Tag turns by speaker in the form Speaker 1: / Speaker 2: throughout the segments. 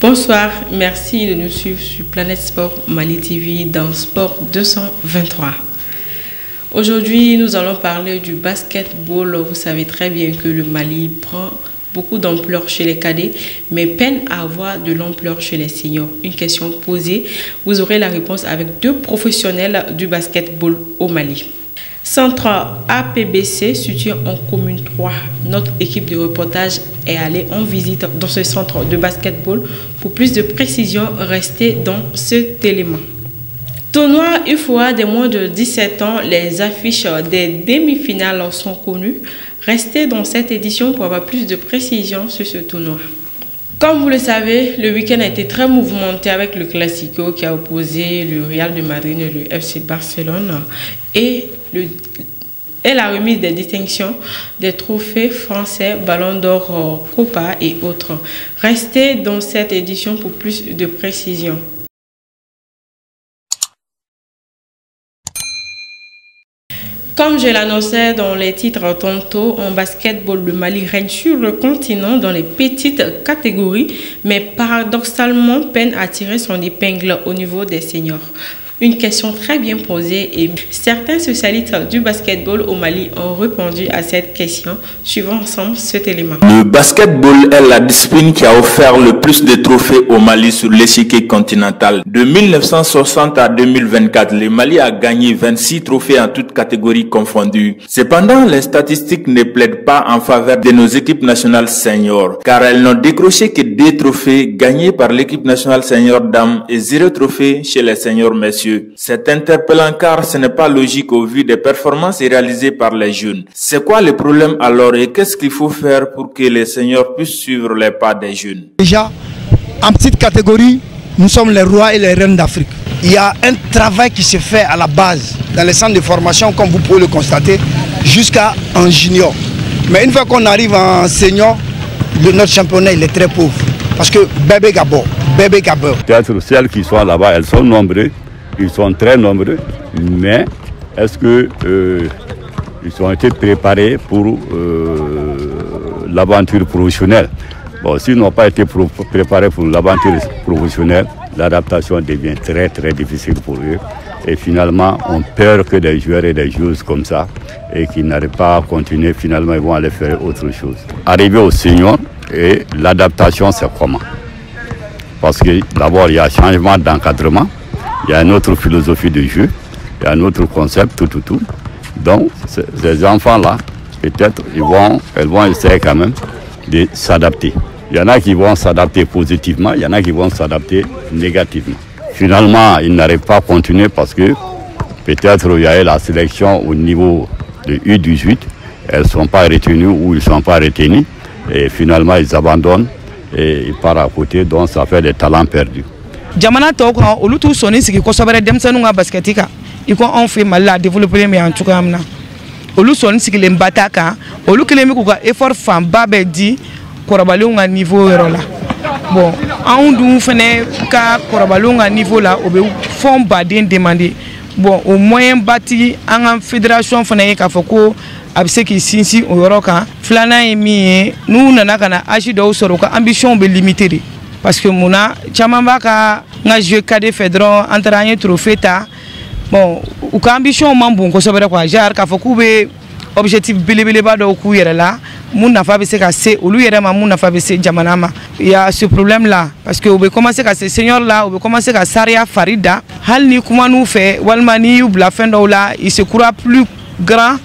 Speaker 1: Bonsoir, merci de nous suivre sur Planète Sport Mali TV dans Sport 223. Aujourd'hui, nous allons parler du basketball. Vous savez très bien que le Mali prend beaucoup d'ampleur chez les cadets, mais peine à avoir de l'ampleur chez les seniors. Une question posée, vous aurez la réponse avec deux professionnels du basketball au Mali. Centre APBC situé en commune 3. Notre équipe de reportage est allée en visite dans ce centre de basketball. Pour plus de précision, restez dans cet élément. Tournoi UFOA des moins de 17 ans, les affiches des demi-finales sont connues. Restez dans cette édition pour avoir plus de précision sur ce tournoi. Comme vous le savez, le week-end a été très mouvementé avec le Classico qui a opposé le Real de Madrid et le FC Barcelone et la remise des distinctions des trophées français, Ballon d'Or, Copa et autres. Restez dans cette édition pour plus de précision. Comme je l'annonçais dans les titres tantôt, en basketball, le Mali règne sur le continent dans les petites catégories, mais paradoxalement peine à tirer son épingle au niveau des seniors. Une question très bien posée et certains spécialistes du basketball au Mali ont répondu à cette question. Suivons ensemble cet élément.
Speaker 2: Le basketball est la discipline qui a offert le plus de trophées au Mali sur l'échiquier continental. De 1960 à 2024, le Mali a gagné 26 trophées en toutes catégories confondues. Cependant, les statistiques ne plaident pas en faveur de nos équipes nationales seniors, car elles n'ont décroché que 2 trophées gagnés par l'équipe nationale senior dames et 0 trophée chez les seniors messieurs. C'est interpellant car ce n'est pas logique au vu des performances réalisées par les jeunes. C'est quoi le problème alors et qu'est-ce qu'il faut faire pour que les seniors puissent suivre les pas des jeunes? Déjà,
Speaker 3: en petite catégorie, nous sommes les rois et les reines d'Afrique. Il y a un travail qui se fait à la base, dans les centres de formation, comme vous pouvez le constater, jusqu'à en junior. Mais une fois qu'on arrive en senior, notre championnat il est très pauvre. Parce que bébé Gabor.
Speaker 4: Peut-être celles qui sont là-bas, elles sont nombreuses. Ils sont très nombreux, mais est-ce que ils ont été préparés pour l'aventure professionnelle? Bon, s'ils n'ont pas été préparés pour l'aventure professionnelle, l'adaptation devient très très difficile pour eux. Et finalement, on perd que des joueurs et des joueuses comme ça et qui n'arrivent pas à continuer. Finalement, ils vont aller faire autre chose. Arriver au senior et l'adaptation, c'est comment? Parce que d'abord, il y a changement d'encadrement. Il y a une autre philosophie de jeu, il y a un autre concept, tout. Donc, ces enfants-là, peut-être, elles vont essayer quand même de s'adapter. Il y en a qui vont s'adapter positivement, il y en a qui vont s'adapter négativement. Finalement, ils n'arrivent pas à continuer parce que peut-être il y a eu la sélection au niveau de U18, elles ne sont pas retenues ou ils ne sont pas retenus. Et finalement, ils abandonnent et ils partent à côté, donc ça fait des talents perdus.
Speaker 5: Jamana tɔw kan olu t'u sɔnni sigi kosɛbɛ denmisɛnninw ka basketi kan I ko anw fɛ Mali la développer mais en cogoya min na olu sɔnni sigilen ba t'a kan olu kelen bɛ k'u ka effort fanba bɛɛ di kɔrɔbalenw ka niveau yɔrɔ la bon anw dun fɛnɛ ka kɔrɔbalenw ka niveau la o bɛ fɔn baden demander bon au moyen bati an ka fédération fɛnɛ ye k'a fɔ ko a bɛ se k'i sinsin o yɔrɔ kan filanan ye min ye n'u nana ka na âge dɔw sɔrɔ u ka ambition bɛ limité de. Parce que muna caman b'a ka joué cadet fait dɔrɔn an taara an ye trophée ta bon u ka ambition man bon kosɛbɛ quoi genre k'a fɔ k'u bɛ objectif belebeleba dɔw k'u yɛrɛ la mun nafa bɛ se ka se olu yɛrɛ ma mun nafa bɛ se jamana ma. Il y a ce problème là parce que u bɛ commencer ka se senior la u bɛ commencer ka sariya fari da hali ni kuma n'u fɛ walima n'i y'u bila fɛn dɔw la il se croit plus grand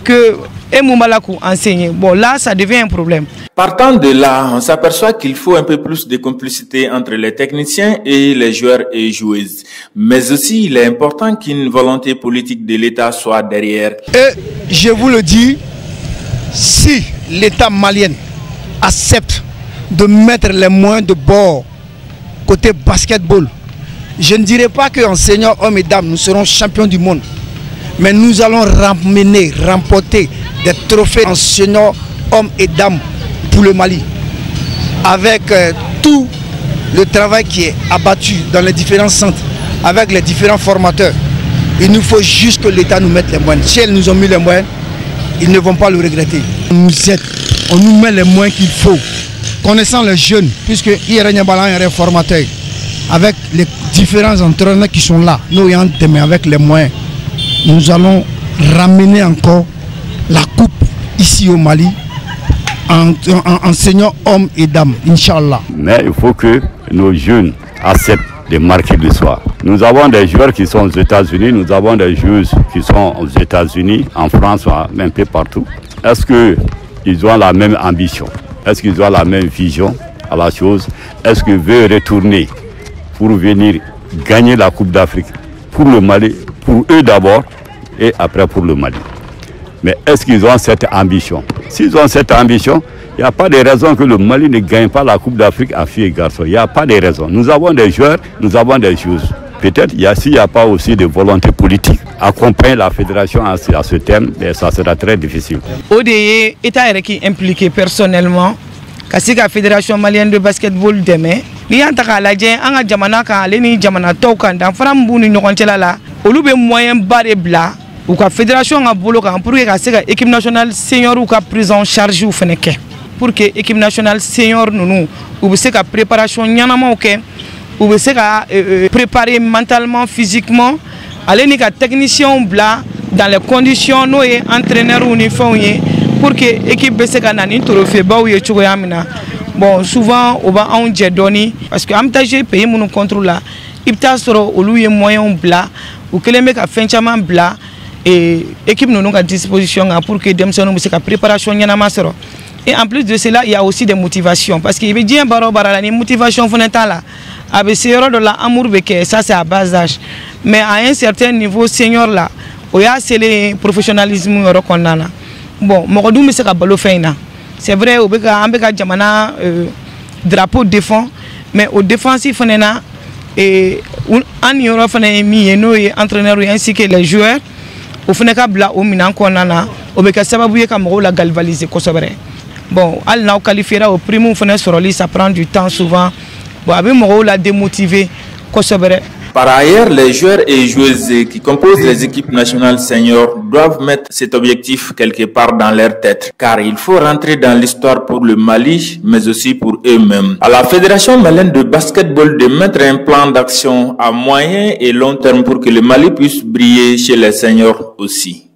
Speaker 5: que et mun b'a la k'u enseigner. Bon là ça devient un problème.
Speaker 2: Partant de là, on s'aperçoit qu'il faut un peu plus de complicité entre les techniciens et les joueurs et joueuses. Mais aussi, il est important qu'une volonté politique de l'État soit derrière.
Speaker 3: Et je vous le dis, si l'État malien accepte de mettre les moyens de bord côté basketball, je ne dirais pas qu'en senior hommes et dames, nous serons champions du monde. Mais nous allons remporter des trophées en senior hommes et dames pour le Mali, avec tout le travail qui est abattu dans les différents centres, avec les différents formateurs. Il nous faut juste que l'État nous mette les moyens. Si elles nous ont mis les moyens, ils ne vont pas le regretter. On nous aide, on nous met les moyens qu'il faut. connaissant les jeunes, puisque Irène Balan est formateur, avec les différents entraîneurs qui sont là, nous ayant demain avec les moyens, nous allons ramener encore la coupe ici au Mali en seigneur hommes et dames, Inch'Allah.
Speaker 4: Mais il faut que nos jeunes acceptent de marquer l'histoire. Nous avons des joueurs qui sont aux États-Unis, nous avons des joueuses qui sont aux États-Unis, en France, un peu partout. Est-ce qu'ils ont la même ambition? Est-ce qu'ils ont la même vision à la chose? Est-ce qu'ils veulent retourner pour venir gagner la Coupe d'Afrique pour le Mali, pour eux d'abord et après pour le Mali? Mais est-ce qu'ils ont cette ambition? S'ils ont cette ambition, il n'y a pas de raison que le Mali ne gagne pas la Coupe d'Afrique à filles et garçons. Il n'y a pas de raison. Nous avons des joueurs, nous avons des joueuses. Peut-être s'il n'y a pas aussi de volonté politique, accompagner la fédération à ce thème, mais ça sera très difficile.
Speaker 5: ODE est qui impliqué personnellement, parce que la Fédération malienne de basketball demain, il y a un jamana kan aleni jamana tokan dan fram buni nyokontela la olu be moyen bare bla ou ka fédération a bolo kan pour que ka équipe nationale senior ou ka prise en charge ou feneke pour que équipe nationale senior nous ou be se ka préparation nyanama ok ou be se ka préparer mentalement physiquement aleni ka technicien bla dans les conditions no et entraîneur ou ni fawye pour que l'équipe be se ka nani trophée ba ou ye chugo yamina. Bon, souvent, on va en donner parce que amtage pays mon contrôle là, il t'a soro au louer moyen bla ou que les mecs a fait chaman bla et équipe nous à disposition pour que dem nous se préparation yana masoro. Et en plus de cela, il y a aussi des motivations parce qu'il veut dire baro barala ni motivation fondamentale là. Avec ce de la amour beke ça c'est à bas âge. Mais à un certain niveau senior là, il y a c'est le professionnalisme reconnaissant. Bon, morodou me se ka balo feina. C'est vrai, au Beka Jamana drapeau défend, mais au défensif, et en Europe, entraîneur ainsi que les joueurs, au Fenekabla, au Minan Konana, au Beka Sababouye Kamoro la galvaliser Kosobre. Bon, al n'a qualifié au primo fenêtre ça prend du temps souvent. Bon, avec Moro la démotivé Kosobre.
Speaker 2: Par ailleurs, les joueurs et joueuses qui composent les équipes nationales seniors doivent mettre cet objectif quelque part dans leur tête, car il faut rentrer dans l'histoire pour le Mali, mais aussi pour eux-mêmes. À la Fédération malienne de basketball de mettre un plan d'action à moyen et long terme pour que le Mali puisse briller chez les seniors aussi.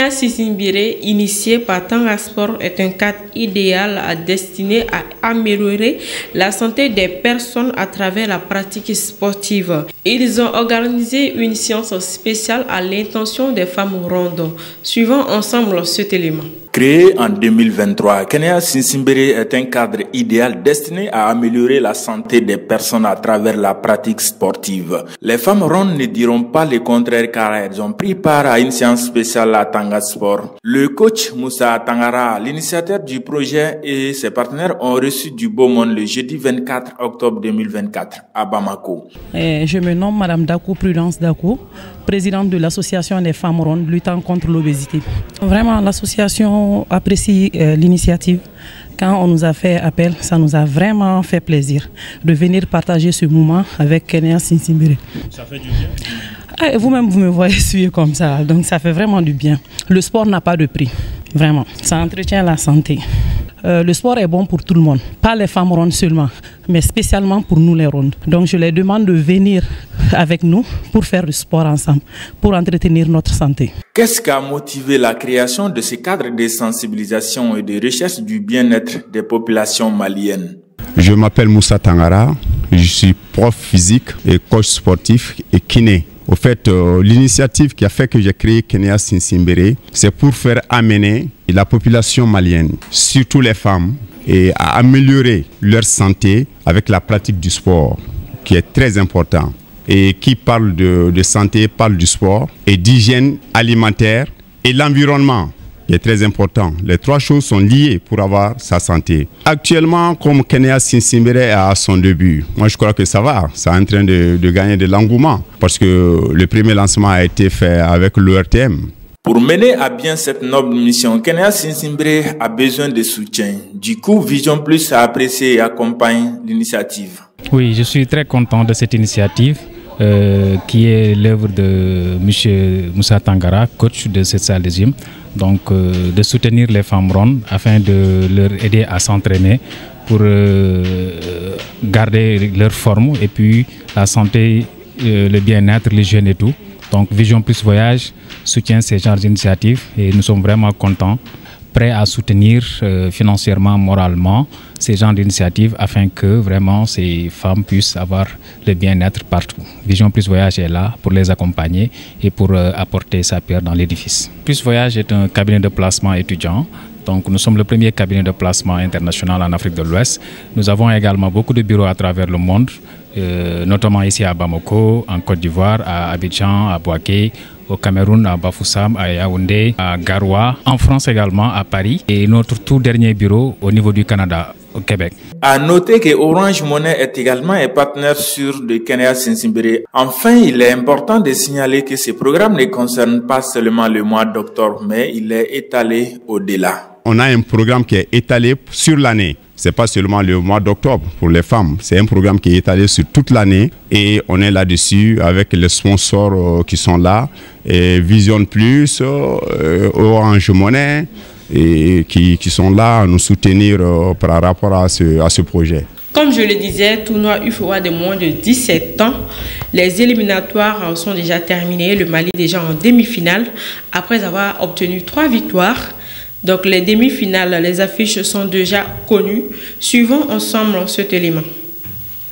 Speaker 1: Sissimbiré, initié par Tanga Sport, est un cadre idéal destiné à améliorer la santé des personnes à travers la pratique sportive. Ils ont organisé une séance spéciale à l'intention des femmes rondes. Suivons ensemble cet élément.
Speaker 2: Créé en 2023, Kenya Sissimbiré est un cadre idéal destiné à améliorer la santé des personnes à travers la pratique sportive. Les femmes rondes ne diront pas le contraire car elles ont pris part à une séance spéciale à Tanga Sport. Le coach Moussa Tangara, l'initiateur du projet et ses partenaires ont reçu du beau monde le jeudi 24 octobre 2024 à Bamako.
Speaker 6: Je me nomme Madame Dakou Prudence Dakou, présidente de l'association des femmes rondes luttant contre l'obésité. Vraiment, l'association apprécie l'initiative. Quand on nous a fait appel, ça nous a vraiment fait plaisir de venir partager ce moment avec Kenya Sissimbiré. Ça fait du bien. Vous-même, vous me voyez suivre comme ça, donc ça fait vraiment du bien. Le sport n'a pas de prix, vraiment. Ça entretient la santé. Le sport est bon pour tout le monde, pas les femmes rondes seulement, mais spécialement pour nous les rondes. Donc je les demande de venir avec nous pour faire du sport ensemble, pour entretenir notre santé.
Speaker 2: Qu'est-ce qui a motivé la création de ce cadre de sensibilisation et de recherche du bien-être des populations maliennes?
Speaker 7: Je m'appelle Moussa Tangara, je suis prof physique et coach sportif et kiné. Au fait, l'initiative qui a fait que j'ai créé Kenya Sissimbiré, c'est pour faire amener la population malienne, surtout les femmes, et à améliorer leur santé avec la pratique du sport, qui est très important. Et qui parle de santé, parle du sport et d'hygiène alimentaire et l'environnement, qui est très important. Les trois choses sont liées pour avoir sa santé. Actuellement, comme Kenya Sissimbiré est à son début, moi je crois que ça va. C'est en train de gagner de l'engouement parce que le premier lancement a été fait avec l'ORTM.
Speaker 2: Pour mener à bien cette noble mission, Kenya Sissimbiré a besoin de soutien. Du coup, Vision Plus a apprécié et accompagne l'initiative.
Speaker 8: Oui, je suis très content de cette initiative qui est l'œuvre de M. Moussa Tangara, coach de cette salle de gym. Donc de soutenir les femmes rondes afin de leur aider à s'entraîner pour garder leur forme et puis la santé, le bien-être, l'hygiène et tout. Donc Vision Plus Voyage soutient ces genres d'initiatives et nous sommes vraiment contents, prêts à soutenir financièrement, moralement ces genres d'initiatives afin que vraiment ces femmes puissent avoir le bien-être partout. Vision Plus Voyage est là pour les accompagner et pour apporter sa pierre dans l'édifice. Plus Voyage est un cabinet de placement étudiant. Donc nous sommes le premier cabinet de placement international en Afrique de l'Ouest. Nous avons également beaucoup de bureaux à travers le monde, notamment ici à Bamako, en Côte d'Ivoire, à Abidjan, à Bouaké, au Cameroun, à Bafoussam, à Yaoundé, à Garoua, en France également, à Paris, et notre tout dernier bureau au niveau du Canada, au Québec.
Speaker 2: À noter que Orange Money est également un partenaire sur le Kenya Sinsimbere. Enfin, il est important de signaler que ce programme ne concerne pas seulement le mois d'octobre, mais il est étalé au-delà.
Speaker 7: On a un programme qui est étalé sur l'année. Ce n'est pas seulement le mois d'octobre pour les femmes. C'est un programme qui est étalé sur toute l'année. Et on est là-dessus avec les sponsors qui sont là. Et Vision Plus, Orange Money, et qui sont là à nous soutenir par rapport à ce projet.
Speaker 1: Comme je le disais, tournoi UFOA de moins de 17 ans. Les éliminatoires sont déjà terminés. Le Mali est déjà en demi-finale après avoir obtenu 3 victoires. Donc les demi-finales, les affiches sont déjà connues. Suivons ensemble cet élément.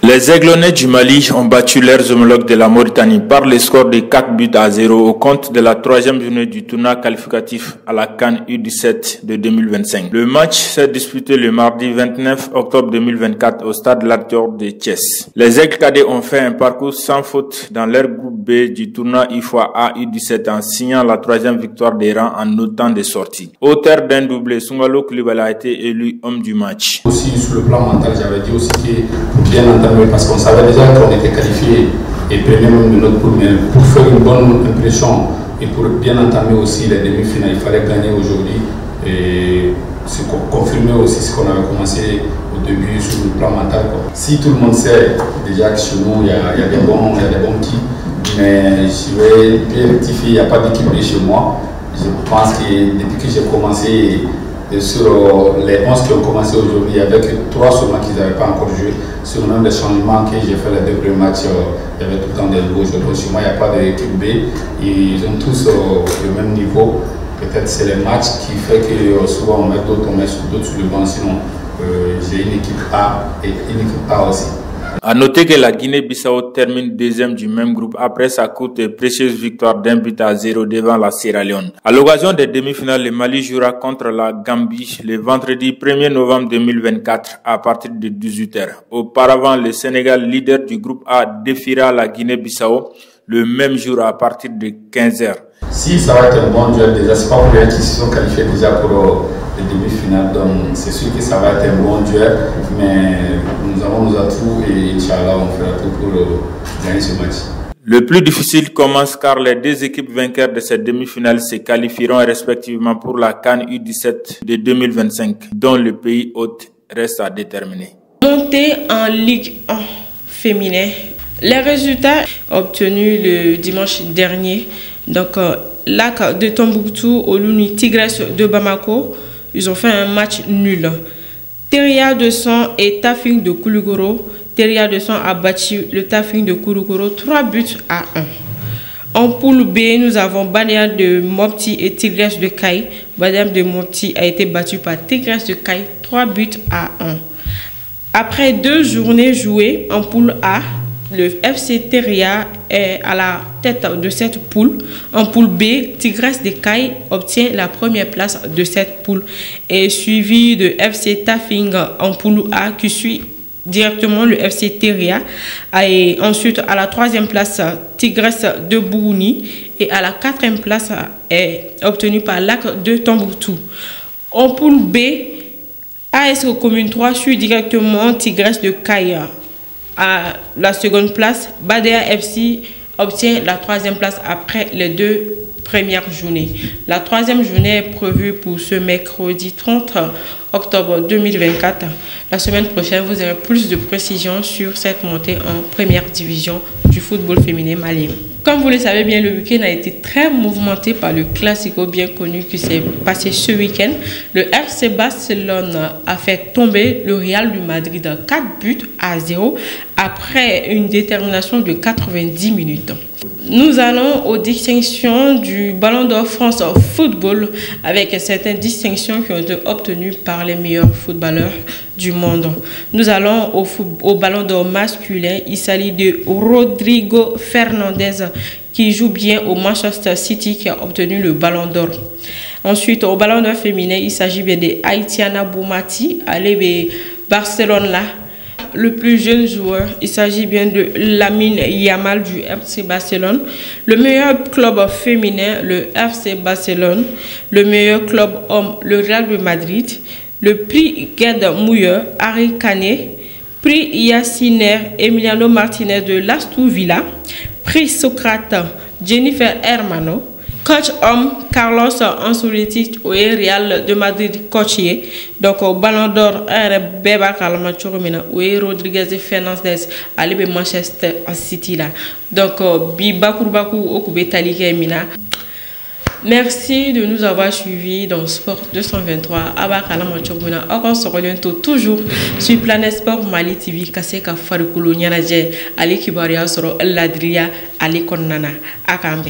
Speaker 2: Les Aiglonnais du Mali ont battu leurs homologues de la Mauritanie par le score de 4-0 au compte de la 3e journée du tournoi qualificatif à la CAN U17 de 2025. Le match s'est disputé le mardi 29 octobre 2024 au stade Lat Dior de Thiès. Les Aigles cadets ont fait un parcours sans faute dans leur groupe B du tournoi IFOA A U17 en signant la 3e victoire des rangs en autant de sorties. Auteur d'un doublé, Sungalo Koulibaly a été élu homme du match.
Speaker 9: Aussi sur le plan mental, j'avais dit aussi que bien entendu, parce qu'on savait déjà qu'on était qualifié et premier même de notre poule, mais pour faire une bonne impression et pour bien entamer aussi les demi-finales, il fallait gagner aujourd'hui et confirmer aussi ce qu'on avait commencé au début sur le plan mental. Si tout le monde sait déjà que chez nous, il y a des bons petits, mais je vais bien rectifier, il n'y a pas d'équipe B chez moi. Je pense que depuis que j'ai commencé, sur les 11 qui ont commencé aujourd'hui, il y avait que 3 seulement qui n'avaient pas encore joué. Sur même les changements que j'ai fait les 2 premiers matchs, il y avait tout le temps des nouveaux joueurs. Chez moi, il n'y a pas d'équipe B. Ils ont tous le même niveau. Peut-être c'est les matchs qui fait que souvent on met d'autres, sur le banc. Sinon, j'ai une équipe A et une équipe A aussi.
Speaker 2: À noter que la Guinée-Bissau termine deuxième du même groupe après sa courte et précieuse victoire d'1-0 devant la Sierra Leone. À l'occasion des demi-finales, le Mali jouera contre la Gambie le vendredi 1er novembre 2024 à partir de 18h. Auparavant, le Sénégal, leader du groupe A, défiera la Guinée-Bissau le même jour à partir de 15h.
Speaker 9: Si ça va être un bon duel, déjà, c'est pas pour rien qu'ils se sont qualifiés déjà pour les demi-finales, donc c'est sûr que ça va être un bon duel, mais nous avons nos atouts et Inch'Allah, on fera tout pour gagner ce match.
Speaker 2: Le plus difficile commence car les 2 équipes vainqueurs de cette demi-finale se qualifieront respectivement pour la CAN U17 de 2025, dont le pays hôte reste à déterminer. Montée
Speaker 1: en Ligue 1 féminin, les résultats obtenus le dimanche dernier, donc Lac de Tombouctou au Louni Tigresse de Bamako, ils ont fait un match nul. Teria de Sang et Tafing de Koulougoro. Teria de Sang a battu le Tafing de Koulougoro 3-1. En poule B, nous avons Badiam de Mopti et Tigresse de Caille. Badiam de Mopti a été battu par Tigresse de Caille 3-1. Après 2 journées jouées en poule A, le FC Teria est à la tête de cette poule. En poule B, Tigresse de Caille obtient la première place de cette poule et suivi de FC Tafing en poule A qui suit directement le FC Teria. Et ensuite, à la 3e place, Tigresse de Bourouni et à la 4e place est obtenue par Lac de Tombouctou. En poule B, AS Commune 3 suit directement Tigresse de Caille. À la 2e place, Badea FC obtient la 3e place après les 2 premières journées. La 3e journée est prévue pour ce mercredi 30 octobre 2024. La semaine prochaine, vous aurez plus de précisions sur cette montée en première division du du football féminin malien. Comme vous le savez bien, le week-end a été très mouvementé par le Classico bien connu qui s'est passé ce week-end. Le FC Barcelone a fait tomber le Real du Madrid 4-0 après une détermination de 90 minutes. Nous allons aux distinctions du Ballon d'Or France Football avec certaines distinctions qui ont été obtenues par les meilleurs footballeurs du monde. Nous allons au Ballon d'Or masculin. Il s'agit de Rodrigo Fernandez qui joue bien au Manchester City qui a obtenu le Ballon d'Or. Ensuite, au Ballon d'Or féminin, il s'agit bien de Aitiana Boumati, allez Barcelone là. Le plus jeune joueur, il s'agit bien de Lamine Yamal du FC Barcelone. Le meilleur club féminin, le FC Barcelone. Le meilleur club homme, le Real de Madrid. Le prix Gerd Müller, Harry Kane. Prix Yaciner, Emiliano Martinez de l'Aston Villa. Prix Socrate, Jennifer Hermano. Coach homme, Carlos Ancelotti au Real de Madrid coachier. Donc au Ballon d'Or, Beba Kalmachoromina ou Rodriguez Fernandez à Manchester City là. Donc Bibakurbaku Okube Talike Mina. Merci de nous avoir suivis dans Sport 223. On se retrouve toujours sur Planète Sport Mali TV. Kaseka Farikulu Nyanaje, Ali Kibaria Soro Ladria, Ali Konnana, Akambe.